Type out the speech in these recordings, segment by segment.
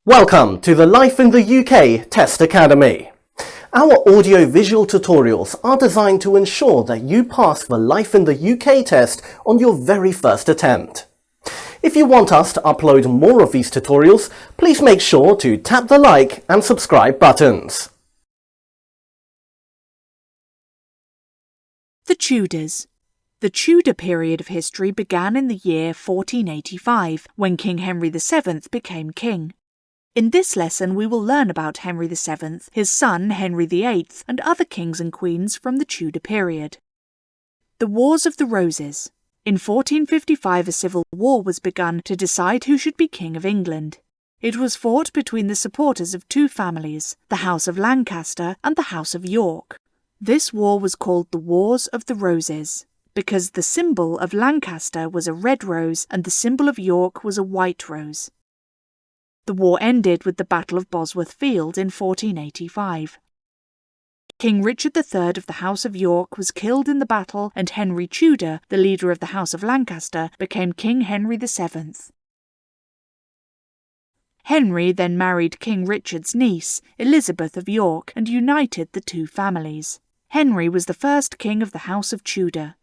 Welcome to the Life in the UK Test Academy. Our audio-visual tutorials are designed to ensure that you pass the Life in the UK test on your very first attempt. If you want us to upload more of these tutorials, please make sure to tap the like and subscribe buttons. The Tudors. The Tudor period of history began in the year 1485, when King Henry VII became king. In this lesson we will learn about Henry VII, his son Henry VIII, and other kings and queens from the Tudor period. The Wars of the Roses. In 1455 a civil war was begun to decide who should be King of England. It was fought between the supporters of two families, the House of Lancaster and the House of York. This war was called the Wars of the Roses, because the symbol of Lancaster was a red rose and the symbol of York was a white rose. The war ended with the Battle of Bosworth Field in 1485. King Richard III of the House of York was killed in the battle, and Henry Tudor, the leader of the House of Lancaster, became King Henry VII. Henry then married King Richard's niece, Elizabeth of York, and united the two families. Henry was the first king of the House of Tudor.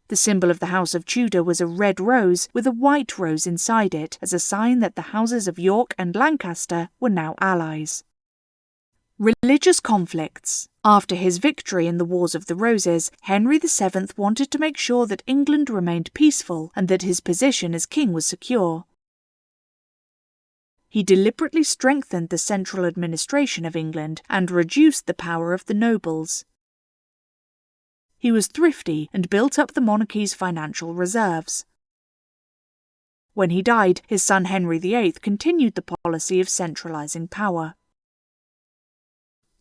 The symbol of the House of Tudor was a red rose with a white rose inside it, as a sign that the houses of York and Lancaster were now allies. Religious conflicts. After his victory in the Wars of the Roses, Henry VII wanted to make sure that England remained peaceful and that his position as king was secure. He deliberately strengthened the central administration of England and reduced the power of the nobles. He was thrifty and built up the monarchy's financial reserves. When he died, his son Henry VIII continued the policy of centralizing power.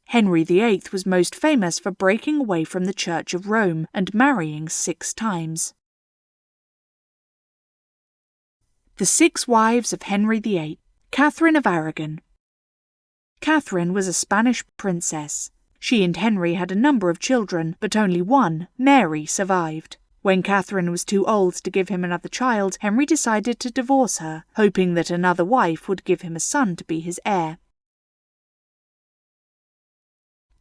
Henry VIII was most famous for breaking away from the Church of Rome and marrying 6 times. The 6 wives of Henry VIII. Catherine of Aragon. Catherine was a Spanish princess. She and Henry had a number of children, but only one, Mary, survived. When Catherine was too old to give him another child, Henry decided to divorce her, hoping that another wife would give him a son to be his heir.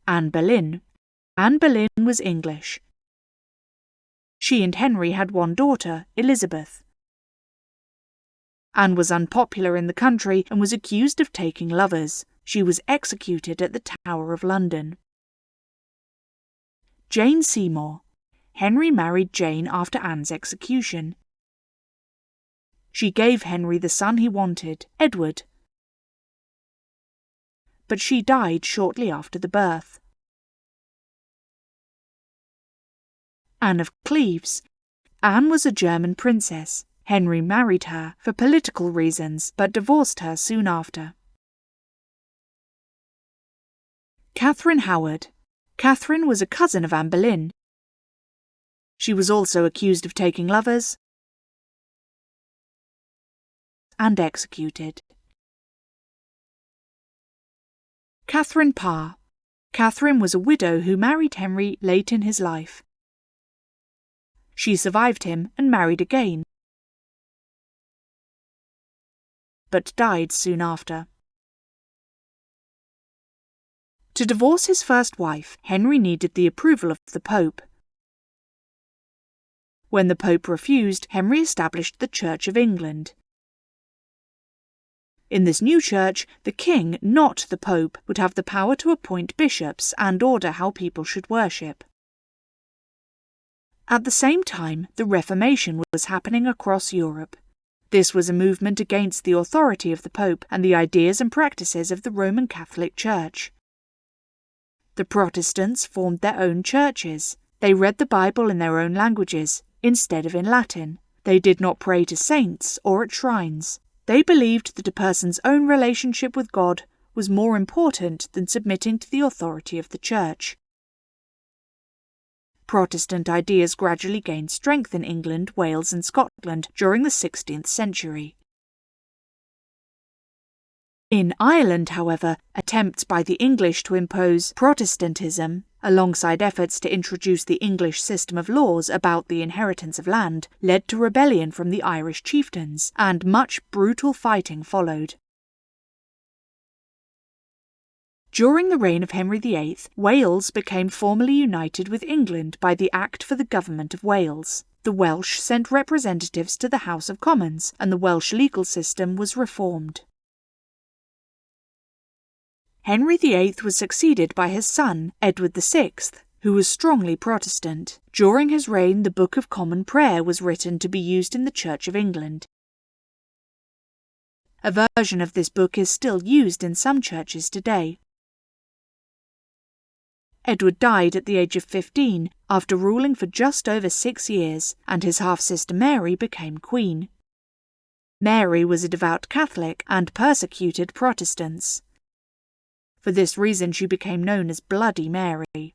Anne Boleyn. Anne Boleyn was English. She and Henry had one daughter, Elizabeth. Anne was unpopular in the country and was accused of taking lovers. She was executed at the Tower of London. Jane Seymour. Henry married Jane after Anne's execution. She gave Henry the son he wanted, Edward. But she died shortly after the birth. Anne of Cleves. Anne was a German princess. Henry married her for political reasons, but divorced her soon after. Catherine Howard. Catherine was a cousin of Anne Boleyn. She was also accused of taking lovers and executed. Catherine Parr. Catherine was a widow who married Henry late in his life. She survived him and married again, but died soon after. To divorce his first wife, Henry needed the approval of the Pope. When the Pope refused, Henry established the Church of England. In this new church, the king, not the Pope, would have the power to appoint bishops and order how people should worship. At the same time, the Reformation was happening across Europe. This was a movement against the authority of the Pope and the ideas and practices of the Roman Catholic Church. The Protestants formed their own churches. They read the Bible in their own languages, instead of in Latin. They did not pray to saints or at shrines. They believed that a person's own relationship with God was more important than submitting to the authority of the Church. Protestant ideas gradually gained strength in England, Wales and Scotland during the 16th century. In Ireland, however, attempts by the English to impose Protestantism, alongside efforts to introduce the English system of laws about the inheritance of land, led to rebellion from the Irish chieftains, and much brutal fighting followed. During the reign of Henry VIII, Wales became formally united with England by the Act for the Government of Wales. The Welsh sent representatives to the House of Commons, and the Welsh legal system was reformed. Henry VIII was succeeded by his son, Edward VI, who was strongly Protestant. During his reign, the Book of Common Prayer was written to be used in the Church of England. A version of this book is still used in some churches today. Edward died at the age of 15 after ruling for just over 6 years, and his half-sister Mary became queen. Mary was a devout Catholic and persecuted Protestants. For this reason she became known as Bloody Mary.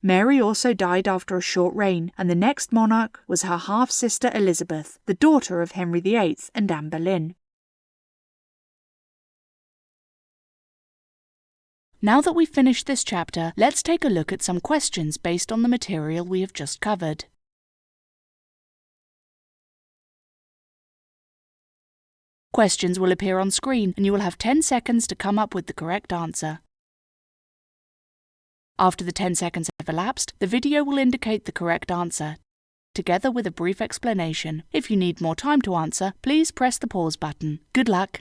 Mary also died after a short reign, and the next monarch was her half-sister Elizabeth, the daughter of Henry VIII and Anne Boleyn. Now that we've finished this chapter, let's take a look at some questions based on the material we have just covered. Questions will appear on screen, and you will have 10 seconds to come up with the correct answer. After the 10 seconds have elapsed, the video will indicate the correct answer, together with a brief explanation. If you need more time to answer, please press the pause button. Good luck!